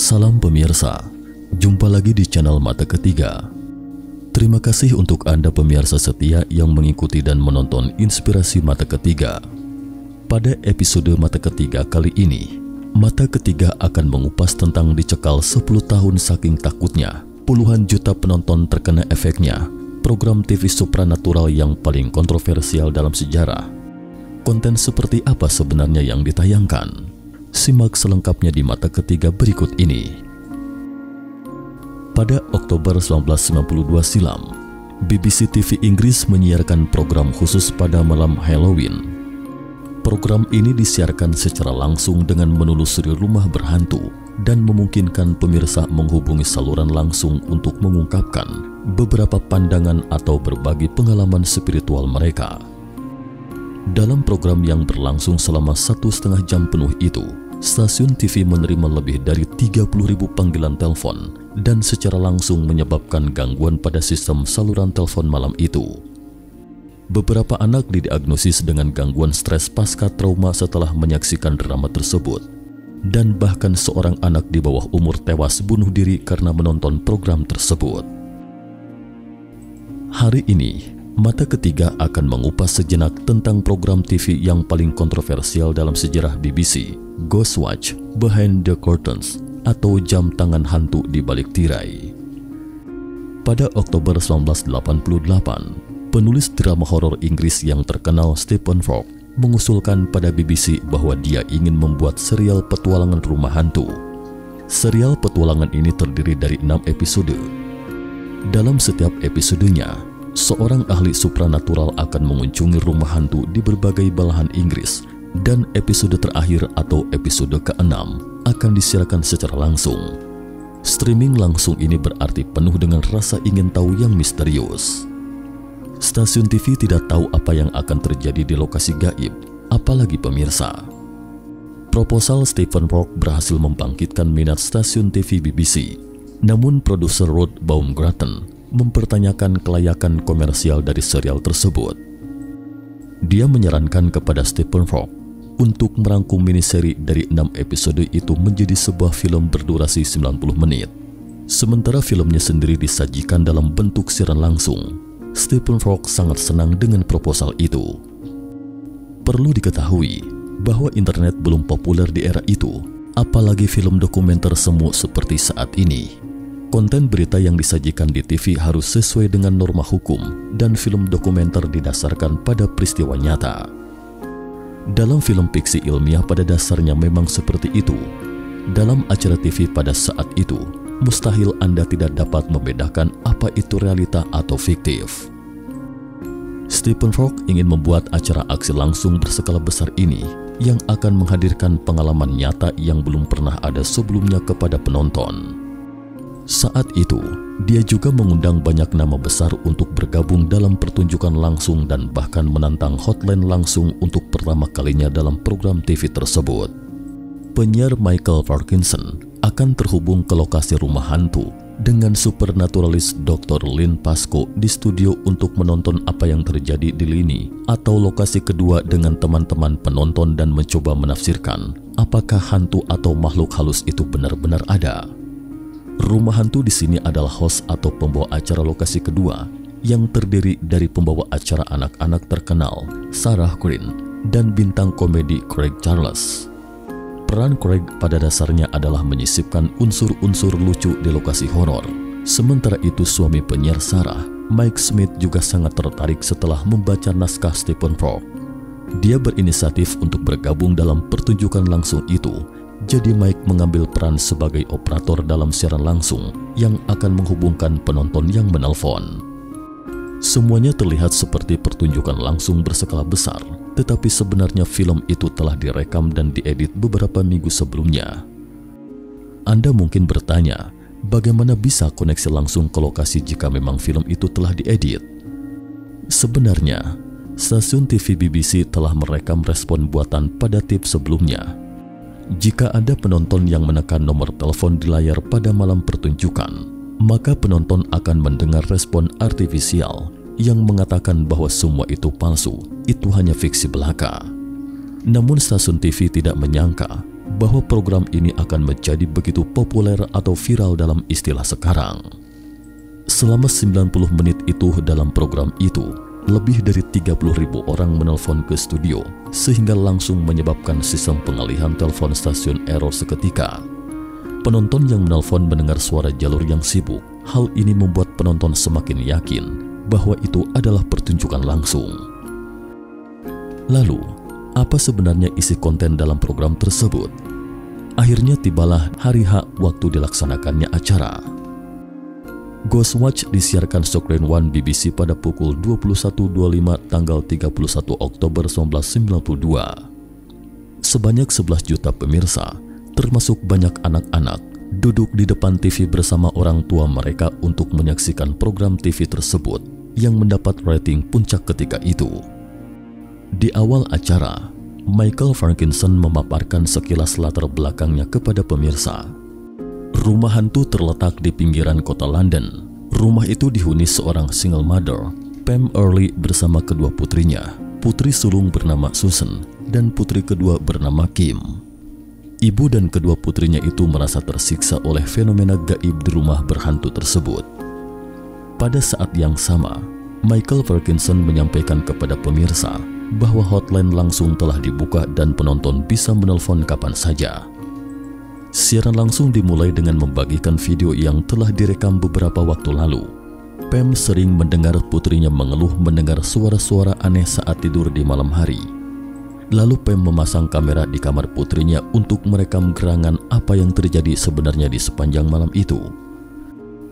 Salam pemirsa, jumpa lagi di channel Mata Ketiga. Terima kasih untuk Anda pemirsa setia yang mengikuti dan menonton Inspirasi Mata Ketiga. Pada episode Mata Ketiga kali ini, Mata Ketiga akan mengupas tentang dicekal 10 tahun saking takutnya, puluhan juta penonton terkena efeknya, program TV supranatural yang paling kontroversial dalam sejarah. Konten seperti apa sebenarnya yang ditayangkan? Simak selengkapnya di Mata Ketiga berikut ini. Pada Oktober 1992 silam, BBC TV Inggris menyiarkan program khusus pada malam Halloween. Program ini disiarkan secara langsung dengan menelusuri rumah berhantu dan memungkinkan pemirsa menghubungi saluran langsung untuk mengungkapkan beberapa pandangan atau berbagi pengalaman spiritual mereka. Dalam program yang berlangsung selama 1,5 jam penuh itu, stasiun TV menerima lebih dari 30.000 panggilan telepon dan secara langsung menyebabkan gangguan pada sistem saluran telepon malam itu. Beberapa anak didiagnosis dengan gangguan stres pasca trauma setelah menyaksikan drama tersebut, dan bahkan seorang anak di bawah umur tewas bunuh diri karena menonton program tersebut. Hari ini, Mata Ketiga akan mengupas sejenak tentang program TV yang paling kontroversial dalam sejarah BBC, Ghostwatch Behind the Curtains atau Jam Tangan Hantu di Balik Tirai. Pada Oktober 1988, penulis drama horor Inggris yang terkenal Stephen Fry mengusulkan pada BBC bahwa dia ingin membuat serial petualangan rumah hantu. Serial petualangan ini terdiri dari 6 episode. Dalam setiap episodenya, seorang ahli supranatural akan mengunjungi rumah hantu di berbagai belahan Inggris, dan episode terakhir atau episode ke-6 akan disiarkan secara langsung. Streaming langsung ini berarti penuh dengan rasa ingin tahu yang misterius. Stasiun TV tidak tahu apa yang akan terjadi di lokasi gaib, apalagi pemirsa. Proposal Stephen Fry berhasil membangkitkan minat stasiun TV BBC, namun produser Ruth Baumgarten mempertanyakan kelayakan komersial dari serial tersebut. Dia menyarankan kepada Stephen Fry untuk merangkum miniseri dari 6 episode itu menjadi sebuah film berdurasi 90 menit. Sementara filmnya sendiri disajikan dalam bentuk siaran langsung. Stephen Fry sangat senang dengan proposal itu. Perlu diketahui bahwa internet belum populer di era itu, apalagi film dokumenter semu seperti saat ini. Konten berita yang disajikan di TV harus sesuai dengan norma hukum, dan film dokumenter didasarkan pada peristiwa nyata. Dalam film fiksi ilmiah pada dasarnya memang seperti itu. Dalam acara TV pada saat itu, mustahil Anda tidak dapat membedakan apa itu realita atau fiktif. Stephen Fry ingin membuat acara aksi langsung berskala besar ini yang akan menghadirkan pengalaman nyata yang belum pernah ada sebelumnya kepada penonton. Saat itu, dia juga mengundang banyak nama besar untuk bergabung dalam pertunjukan langsung dan bahkan menantang hotline langsung untuk pertama kalinya dalam program TV tersebut. Penyiar Michael Parkinson akan terhubung ke lokasi rumah hantu dengan supernaturalis Dr. Lynn Pascoe di studio untuk menonton apa yang terjadi di lini atau lokasi kedua dengan teman-teman penonton dan mencoba menafsirkan apakah hantu atau makhluk halus itu benar-benar ada. Rumah hantu di sini adalah host atau pembawa acara lokasi kedua yang terdiri dari pembawa acara anak-anak terkenal Sarah Green dan bintang komedi Craig Charles. Peran Craig pada dasarnya adalah menyisipkan unsur-unsur lucu di lokasi horor. Sementara itu suami penyiar Sarah, Mike Smith, juga sangat tertarik setelah membaca naskah Stephen Fry. Dia berinisiatif untuk bergabung dalam pertunjukan langsung itu. Jadi Mike mengambil peran sebagai operator dalam siaran langsung yang akan menghubungkan penonton yang menelpon. Semuanya terlihat seperti pertunjukan langsung berskala besar, tetapi sebenarnya film itu telah direkam dan diedit beberapa minggu sebelumnya. Anda mungkin bertanya, bagaimana bisa koneksi langsung ke lokasi jika memang film itu telah diedit? Sebenarnya, stasiun TV BBC telah merekam respon buatan pada tips sebelumnya. Jika ada penonton yang menekan nomor telepon di layar pada malam pertunjukan, maka penonton akan mendengar respon artifisial yang mengatakan bahwa semua itu palsu, itu hanya fiksi belaka. Namun stasiun TV tidak menyangka bahwa program ini akan menjadi begitu populer atau viral dalam istilah sekarang. Selama 90 menit itu dalam program itu, lebih dari 30.000 orang menelpon ke studio sehingga langsung menyebabkan sistem pengalihan telepon stasiun error seketika. Penonton yang menelpon mendengar suara jalur yang sibuk. Hal ini membuat penonton semakin yakin bahwa itu adalah pertunjukan langsung. Lalu, apa sebenarnya isi konten dalam program tersebut? Akhirnya tibalah hari H waktu dilaksanakannya acara. Ghostwatch disiarkan Screen One BBC pada pukul 21.25 tanggal 31 Oktober 1992. Sebanyak 11 juta pemirsa, termasuk banyak anak-anak, duduk di depan TV bersama orang tua mereka untuk menyaksikan program TV tersebut yang mendapat rating puncak ketika itu. Di awal acara, Michael Parkinson memaparkan sekilas latar belakangnya kepada pemirsa. Rumah hantu terletak di pinggiran kota London. Rumah itu dihuni seorang single mother, Pam Early bersama kedua putrinya, putri sulung bernama Susan dan putri kedua bernama Kim. Ibu dan kedua putrinya itu merasa tersiksa oleh fenomena gaib di rumah berhantu tersebut. Pada saat yang sama, Michael Parkinson menyampaikan kepada pemirsa bahwa hotline langsung telah dibuka dan penonton bisa menelpon kapan saja. Siaran langsung dimulai dengan membagikan video yang telah direkam beberapa waktu lalu. Pam sering mendengar putrinya mengeluh mendengar suara-suara aneh saat tidur di malam hari. Lalu Pam memasang kamera di kamar putrinya untuk merekam gerangan apa yang terjadi sebenarnya di sepanjang malam itu.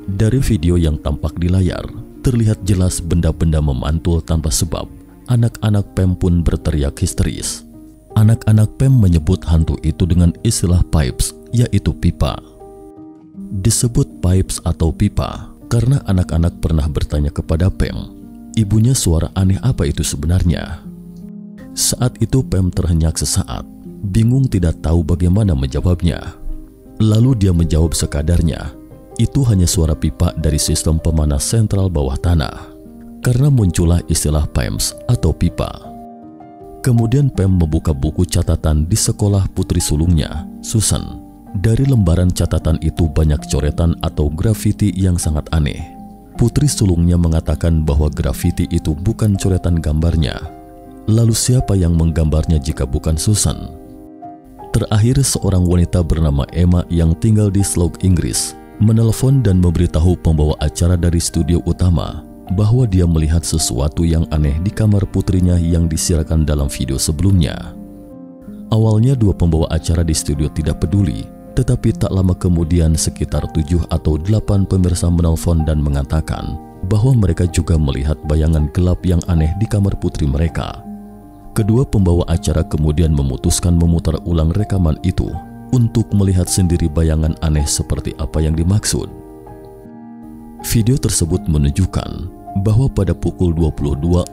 Dari video yang tampak di layar, terlihat jelas benda-benda memantul tanpa sebab. Anak-anak Pam pun berteriak histeris. Anak-anak Pam menyebut hantu itu dengan istilah pipes, yaitu pipa. Disebut pipes atau pipa karena anak-anak pernah bertanya kepada Pam, ibunya suara aneh apa itu sebenarnya. Saat itu Pam terhenyak sesaat, bingung tidak tahu bagaimana menjawabnya. Lalu dia menjawab sekadarnya, itu hanya suara pipa dari sistem pemanas sentral bawah tanah. Karena muncullah istilah pipes atau pipa. Kemudian Pam membuka buku catatan di sekolah putri sulungnya, Susan. Dari lembaran catatan itu banyak coretan atau grafiti yang sangat aneh. Putri sulungnya mengatakan bahwa grafiti itu bukan coretan gambarnya. Lalu siapa yang menggambarnya jika bukan Susan? Terakhir seorang wanita bernama Emma yang tinggal di Slough, Inggris, menelpon dan memberitahu pembawa acara dari studio utama bahwa dia melihat sesuatu yang aneh di kamar putrinya yang disiarkan dalam video sebelumnya. Awalnya dua pembawa acara di studio tidak peduli, tetapi tak lama kemudian sekitar 7 atau 8 pemirsa menelpon dan mengatakan bahwa mereka juga melihat bayangan gelap yang aneh di kamar putri mereka. Kedua pembawa acara kemudian memutuskan memutar ulang rekaman itu untuk melihat sendiri bayangan aneh seperti apa yang dimaksud. Video tersebut menunjukkan bahwa pada pukul 22.02.48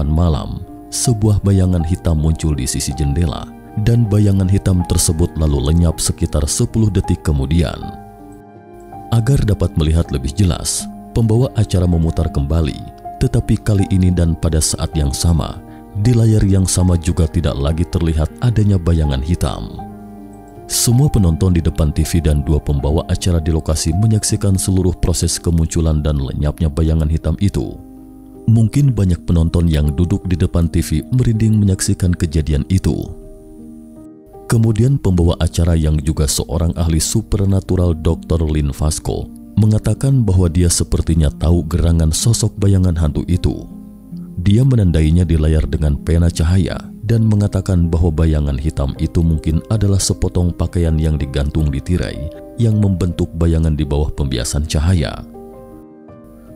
malam, sebuah bayangan hitam muncul di sisi jendela dan bayangan hitam tersebut lalu lenyap sekitar 10 detik kemudian. Agar dapat melihat lebih jelas, pembawa acara memutar kembali, tetapi kali ini dan pada saat yang sama, di layar yang sama juga tidak lagi terlihat adanya bayangan hitam. Semua penonton di depan TV dan dua pembawa acara di lokasi menyaksikan seluruh proses kemunculan dan lenyapnya bayangan hitam itu. Mungkin banyak penonton yang duduk di depan TV merinding menyaksikan kejadian itu. Kemudian pembawa acara yang juga seorang ahli supernatural Dr. Lynn Vasco mengatakan bahwa dia sepertinya tahu gerangan sosok bayangan hantu itu. Dia menandainya di layar dengan pena cahaya dan mengatakan bahwa bayangan hitam itu mungkin adalah sepotong pakaian yang digantung di tirai yang membentuk bayangan di bawah pembiasan cahaya.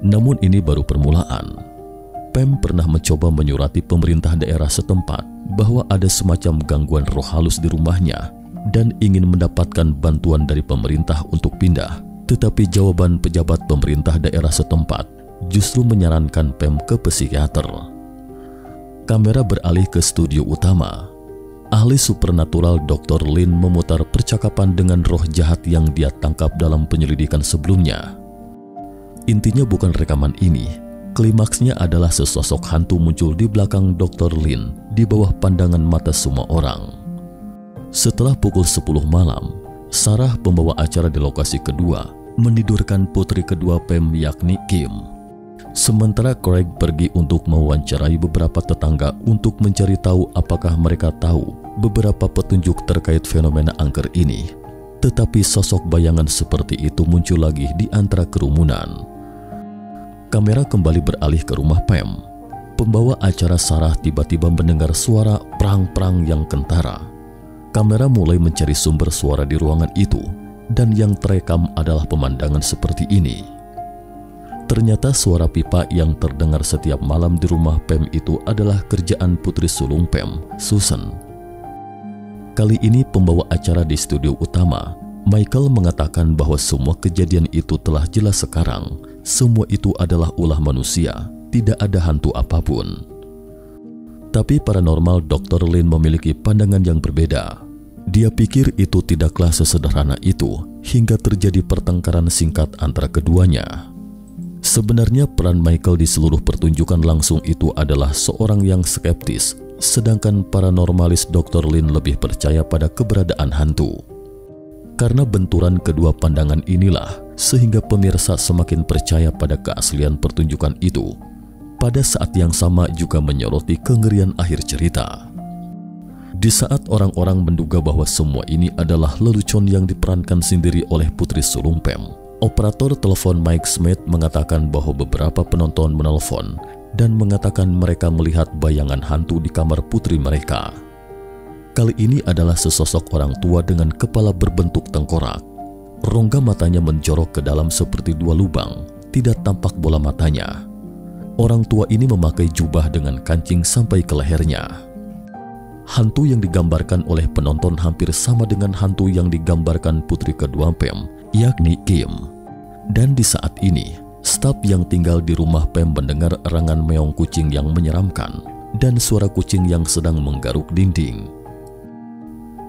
Namun ini baru permulaan. Pam pernah mencoba menyurati pemerintah daerah setempat bahwa ada semacam gangguan roh halus di rumahnya dan ingin mendapatkan bantuan dari pemerintah untuk pindah. Tetapi jawaban pejabat pemerintah daerah setempat justru menyarankan Pam ke psikiater. Kamera beralih ke studio utama. Ahli supernatural Dr. Lynn memutar percakapan dengan roh jahat yang dia tangkap dalam penyelidikan sebelumnya. Intinya bukan rekaman ini. Klimaksnya adalah sesosok hantu muncul di belakang Dr. Lynn di bawah pandangan mata semua orang. Setelah pukul 10 malam, Sarah, pembawa acara di lokasi kedua, menidurkan putri kedua Pam yakni Kim. Sementara Craig pergi untuk mewawancarai beberapa tetangga untuk mencari tahu apakah mereka tahu beberapa petunjuk terkait fenomena angker ini. Tetapi sosok bayangan seperti itu muncul lagi di antara kerumunan. Kamera kembali beralih ke rumah Pam. Pembawa acara Sarah tiba-tiba mendengar suara prang-prang yang kentara. Kamera mulai mencari sumber suara di ruangan itu, dan yang terekam adalah pemandangan seperti ini. Ternyata suara pipa yang terdengar setiap malam di rumah Pam itu adalah kerjaan putri sulung Pam, Susan. Kali ini pembawa acara di studio utama, Michael, mengatakan bahwa semua kejadian itu telah jelas sekarang. Semua itu adalah ulah manusia, tidak ada hantu apapun. Tapi paranormal Dr. Lin memiliki pandangan yang berbeda. Dia pikir itu tidaklah sesederhana itu hingga terjadi pertengkaran singkat antara keduanya. Sebenarnya peran Michael di seluruh pertunjukan langsung itu adalah seorang yang skeptis, sedangkan paranormalis Dr. Lin lebih percaya pada keberadaan hantu. Karena benturan kedua pandangan inilah sehingga pemirsa semakin percaya pada keaslian pertunjukan itu. Pada saat yang sama juga menyoroti kengerian akhir cerita. Di saat orang-orang menduga bahwa semua ini adalah lelucon yang diperankan sendiri oleh putri sulung Pam, operator telepon Mike Smith mengatakan bahwa beberapa penonton menelpon dan mengatakan mereka melihat bayangan hantu di kamar putri mereka. Kali ini adalah sesosok orang tua dengan kepala berbentuk tengkorak. Rongga matanya menjorok ke dalam seperti dua lubang, tidak tampak bola matanya. Orang tua ini memakai jubah dengan kancing sampai ke lehernya. Hantu yang digambarkan oleh penonton hampir sama dengan hantu yang digambarkan putri kedua Pam, yakni Kim. Dan di saat ini, staf yang tinggal di rumah Pam mendengar erangan meong kucing yang menyeramkan dan suara kucing yang sedang menggaruk dinding.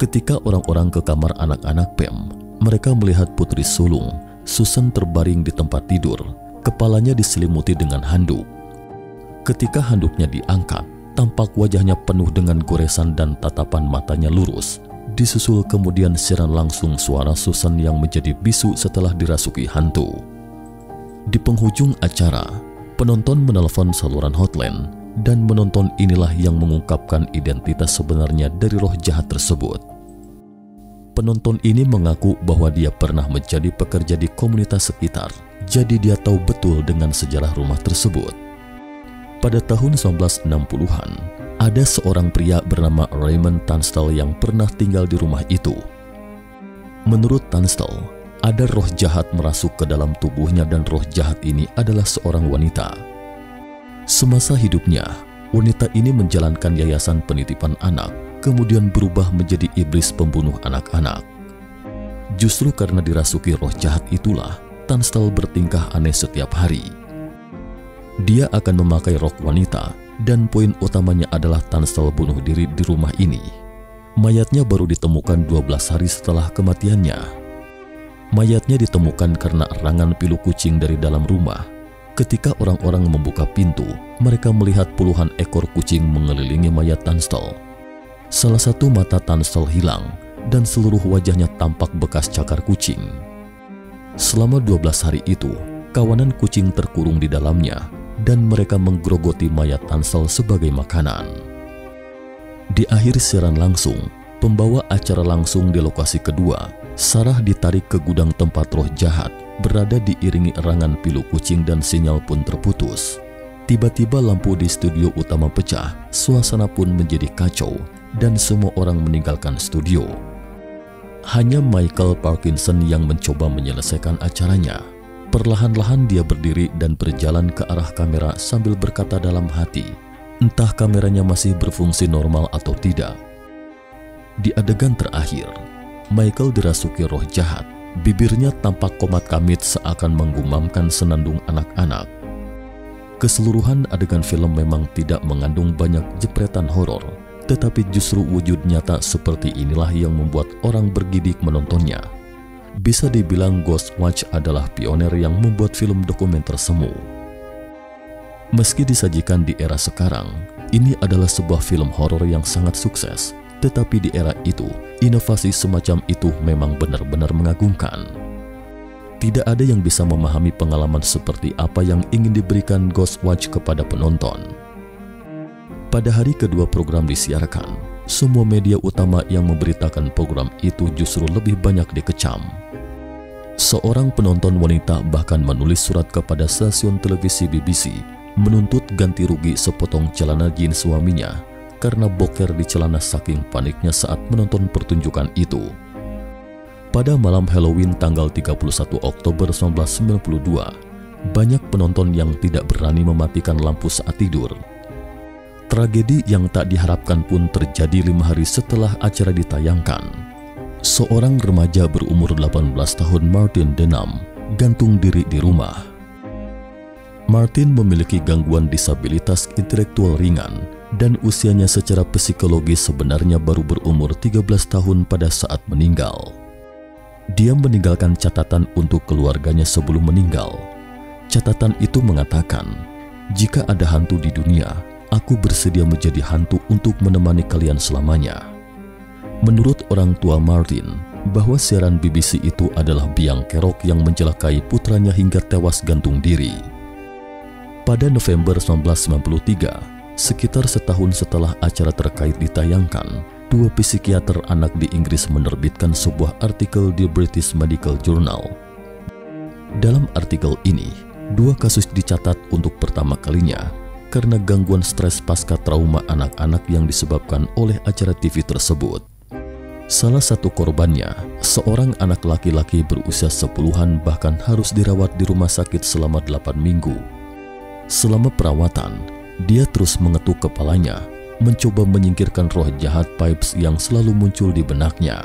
Ketika orang-orang ke kamar anak-anak Pam, mereka melihat putri sulung, Susan, terbaring di tempat tidur, kepalanya diselimuti dengan handuk. Ketika handuknya diangkat, tampak wajahnya penuh dengan goresan dan tatapan matanya lurus. Disusul kemudian siaran langsung suara Susan yang menjadi bisu setelah dirasuki hantu. Di penghujung acara, penonton menelpon saluran hotline dan menonton inilah yang mengungkapkan identitas sebenarnya dari roh jahat tersebut. Penonton ini mengaku bahwa dia pernah menjadi pekerja di komunitas sekitar, jadi dia tahu betul dengan sejarah rumah tersebut. Pada tahun 1960-an, ada seorang pria bernama Raymond Tunstall yang pernah tinggal di rumah itu. Menurut Tunstall, ada roh jahat merasuk ke dalam tubuhnya dan roh jahat ini adalah seorang wanita. Semasa hidupnya, wanita ini menjalankan yayasan penitipan anak, kemudian berubah menjadi iblis pembunuh anak-anak. Justru karena dirasuki roh jahat itulah, Tunstall bertingkah aneh setiap hari. Dia akan memakai rok wanita, dan poin utamanya adalah Tunstall bunuh diri di rumah ini. Mayatnya baru ditemukan 12 hari setelah kematiannya. Mayatnya ditemukan karena erangan pilu kucing dari dalam rumah. Ketika orang-orang membuka pintu, mereka melihat puluhan ekor kucing mengelilingi mayat Tunstall. Salah satu mata Tunstall hilang, dan seluruh wajahnya tampak bekas cakar kucing. Selama 12 hari itu, kawanan kucing terkurung di dalamnya, dan mereka menggerogoti mayat Tunstall sebagai makanan. Di akhir siaran langsung, pembawa acara langsung di lokasi kedua, Sarah ditarik ke gudang tempat roh jahat berada diiringi erangan pilu kucing dan sinyal pun terputus. Tiba-tiba lampu di studio utama pecah, suasana pun menjadi kacau, dan semua orang meninggalkan studio. Hanya Michael Parkinson yang mencoba menyelesaikan acaranya. Perlahan-lahan dia berdiri dan berjalan ke arah kamera sambil berkata dalam hati, entah kameranya masih berfungsi normal atau tidak. Di adegan terakhir, Michael dirasuki roh jahat. Bibirnya tampak komat kamit seakan menggumamkan senandung anak-anak. Keseluruhan adegan film memang tidak mengandung banyak jepretan horor, tetapi justru wujud nyata seperti inilah yang membuat orang bergidik menontonnya. Bisa dibilang Ghostwatch adalah pioner yang membuat film dokumenter semu. Meski disajikan di era sekarang, ini adalah sebuah film horor yang sangat sukses. Tetapi di era itu, inovasi semacam itu memang benar-benar mengagumkan. Tidak ada yang bisa memahami pengalaman seperti apa yang ingin diberikan Ghostwatch kepada penonton. Pada hari kedua program disiarkan, semua media utama yang memberitakan program itu justru lebih banyak dikecam. Seorang penonton wanita bahkan menulis surat kepada stasiun televisi BBC menuntut ganti rugi sepotong celana jeans suaminya karena boker di celana saking paniknya saat menonton pertunjukan itu. Pada malam Halloween tanggal 31 Oktober 1992, banyak penonton yang tidak berani mematikan lampu saat tidur. Tragedi yang tak diharapkan pun terjadi 5 hari setelah acara ditayangkan. Seorang remaja berumur 18 tahun, Martin Denham, gantung diri di rumah. Martin memiliki gangguan disabilitas intelektual ringan dan usianya secara psikologis sebenarnya baru berumur 13 tahun pada saat meninggal. Dia meninggalkan catatan untuk keluarganya sebelum meninggal. Catatan itu mengatakan, "Jika ada hantu di dunia, aku bersedia menjadi hantu untuk menemani kalian selamanya." Menurut orang tua Martin, bahwa siaran BBC itu adalah biang kerok yang mencelakai putranya hingga tewas gantung diri. Pada November 1993, sekitar setahun setelah acara terkait ditayangkan, 2 psikiater anak di Inggris menerbitkan sebuah artikel di British Medical Journal. Dalam artikel ini, 2 kasus dicatat untuk pertama kalinya karena gangguan stres pasca trauma anak-anak yang disebabkan oleh acara TV tersebut. Salah satu korbannya, seorang anak laki-laki berusia 10-an bahkan harus dirawat di rumah sakit selama 8 minggu. Selama perawatan, dia terus mengetuk kepalanya, mencoba menyingkirkan roh jahat Pipes yang selalu muncul di benaknya.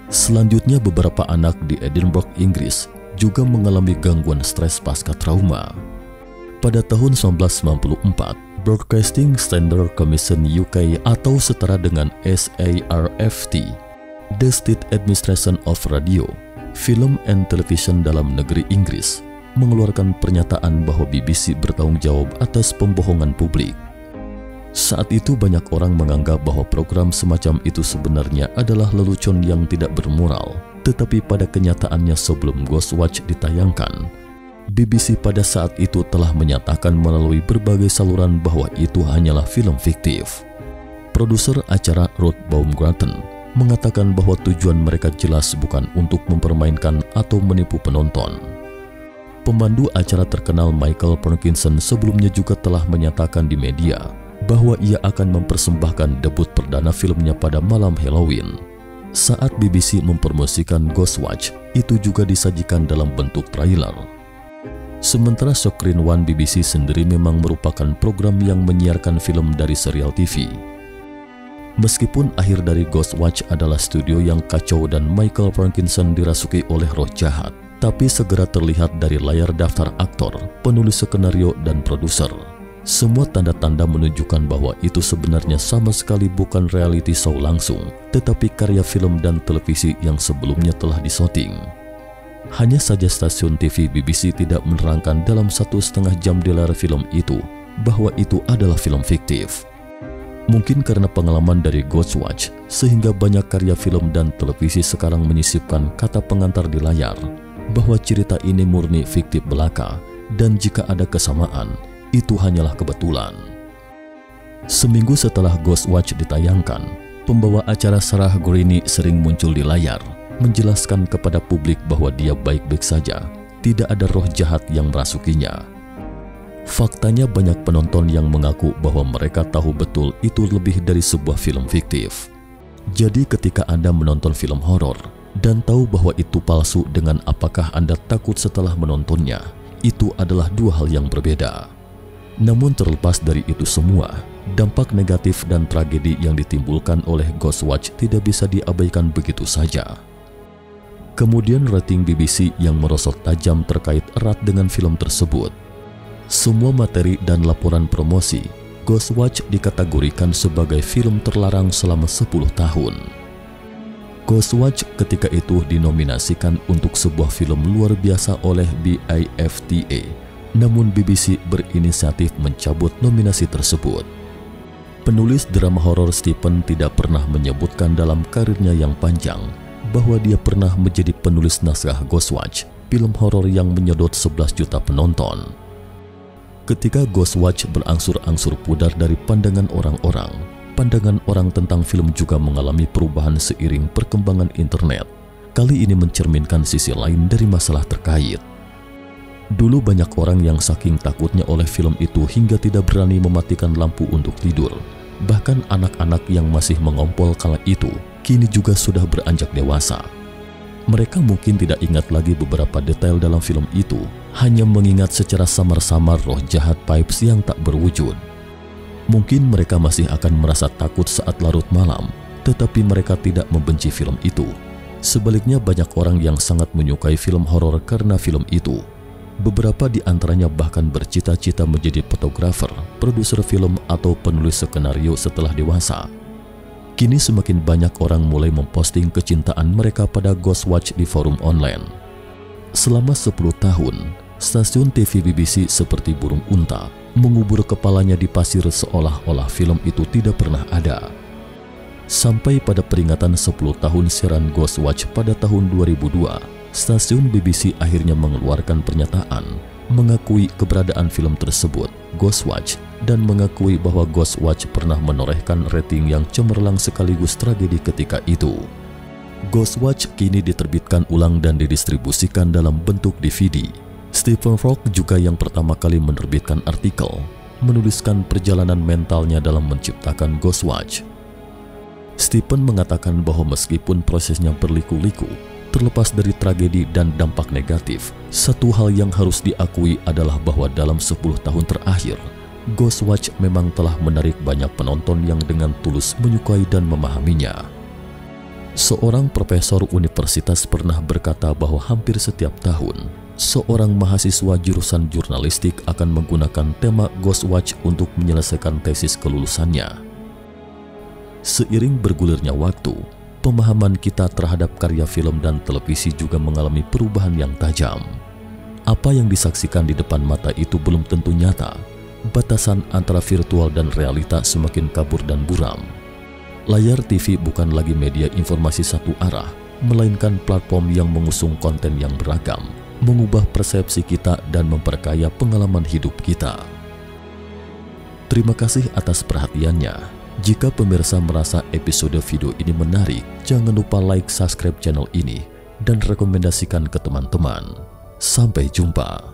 Selanjutnya, beberapa anak di Edinburgh, Inggris juga mengalami gangguan stres pasca trauma. Pada tahun 1994, Broadcasting Standards Commission UK atau setara dengan SARFT, The State Administration of Radio, Film and Television dalam negeri Inggris, mengeluarkan pernyataan bahwa BBC bertanggung jawab atas pembohongan publik. Saat itu banyak orang menganggap bahwa program semacam itu sebenarnya adalah lelucon yang tidak bermoral, tetapi pada kenyataannya sebelum Ghostwatch ditayangkan, BBC pada saat itu telah menyatakan melalui berbagai saluran bahwa itu hanyalah film fiktif. Produser acara Ruth Baumgarten mengatakan bahwa tujuan mereka jelas bukan untuk mempermainkan atau menipu penonton. Pemandu acara terkenal Michael Parkinson sebelumnya juga telah menyatakan di media bahwa ia akan mempersembahkan debut perdana filmnya pada malam Halloween. Saat BBC mempromosikan Ghostwatch, itu juga disajikan dalam bentuk trailer. Sementara Screen One BBC sendiri memang merupakan program yang menyiarkan film dari serial TV. Meskipun akhir dari Ghostwatch adalah studio yang kacau dan Michael Parkinson dirasuki oleh roh jahat, tapi segera terlihat dari layar daftar aktor, penulis skenario, dan produser. Semua tanda-tanda menunjukkan bahwa itu sebenarnya sama sekali bukan reality show langsung, tetapi karya film dan televisi yang sebelumnya telah disyuting. Hanya saja stasiun TV BBC tidak menerangkan dalam 1,5 jam di layar film itu bahwa itu adalah film fiktif. Mungkin karena pengalaman dari Ghostwatch, sehingga banyak karya film dan televisi sekarang menyisipkan kata pengantar di layar bahwa cerita ini murni fiktif belaka, dan jika ada kesamaan, itu hanyalah kebetulan. Seminggu setelah Ghostwatch ditayangkan, pembawa acara Sarah Greene sering muncul di layar, menjelaskan kepada publik bahwa dia baik-baik saja, tidak ada roh jahat yang merasukinya. Faktanya banyak penonton yang mengaku bahwa mereka tahu betul itu lebih dari sebuah film fiktif. Jadi ketika Anda menonton film horor dan tahu bahwa itu palsu dengan apakah Anda takut setelah menontonnya, itu adalah 2 hal yang berbeda. Namun terlepas dari itu semua, dampak negatif dan tragedi yang ditimbulkan oleh Ghostwatch tidak bisa diabaikan begitu saja. Kemudian rating BBC yang merosot tajam terkait erat dengan film tersebut. Semua materi dan laporan promosi, Ghostwatch dikategorikan sebagai film terlarang selama 10 tahun. Ghostwatch ketika itu dinominasikan untuk sebuah film luar biasa oleh BAFTA, namun BBC berinisiatif mencabut nominasi tersebut. Penulis drama horor Stephen tidak pernah menyebutkan dalam karirnya yang panjang bahwa dia pernah menjadi penulis naskah Ghostwatch, film horor yang menyedot 11 juta penonton. Ketika Ghostwatch berangsur-angsur pudar dari pandangan orang-orang, pandangan orang tentang film juga mengalami perubahan seiring perkembangan internet. Kali ini mencerminkan sisi lain dari masalah terkait. Dulu banyak orang yang saking takutnya oleh film itu hingga tidak berani mematikan lampu untuk tidur. Bahkan anak-anak yang masih mengompol kala itu kini juga sudah beranjak dewasa. Mereka mungkin tidak ingat lagi beberapa detail dalam film itu, hanya mengingat secara samar-samar roh jahat Pipes yang tak berwujud. Mungkin mereka masih akan merasa takut saat larut malam, tetapi mereka tidak membenci film itu. Sebaliknya banyak orang yang sangat menyukai film horor karena film itu. Beberapa di antaranya bahkan bercita-cita menjadi fotografer, produser film, atau penulis skenario setelah dewasa. Kini semakin banyak orang mulai memposting kecintaan mereka pada Ghostwatch di forum online. Selama 10 tahun, stasiun TV BBC seperti burung unta mengubur kepalanya di pasir seolah-olah film itu tidak pernah ada. Sampai pada peringatan 10 tahun siaran Ghostwatch pada tahun 2002, stasiun BBC akhirnya mengeluarkan pernyataan mengakui keberadaan film tersebut, Ghostwatch, dan mengakui bahwa Ghostwatch pernah menorehkan rating yang cemerlang sekaligus tragedi ketika itu. Ghostwatch kini diterbitkan ulang dan didistribusikan dalam bentuk DVD. Stephen Falk juga yang pertama kali menerbitkan artikel, menuliskan perjalanan mentalnya dalam menciptakan Ghostwatch. Stephen mengatakan bahwa meskipun prosesnya berliku-liku, terlepas dari tragedi dan dampak negatif, satu hal yang harus diakui adalah bahwa dalam 10 tahun terakhir, Ghostwatch memang telah menarik banyak penonton yang dengan tulus menyukai dan memahaminya. Seorang profesor universitas pernah berkata bahwa hampir setiap tahun, seorang mahasiswa jurusan jurnalistik akan menggunakan tema Ghostwatch untuk menyelesaikan tesis kelulusannya. Seiring bergulirnya waktu, pemahaman kita terhadap karya film dan televisi juga mengalami perubahan yang tajam. Apa yang disaksikan di depan mata itu belum tentu nyata. Batasan antara virtual dan realita semakin kabur dan buram. Layar TV bukan lagi media informasi satu arah, melainkan platform yang mengusung konten yang beragam, mengubah persepsi kita dan memperkaya pengalaman hidup kita. Terima kasih atas perhatiannya. Jika pemirsa merasa episode video ini menarik, jangan lupa like, subscribe channel ini, dan rekomendasikan ke teman-teman. Sampai jumpa.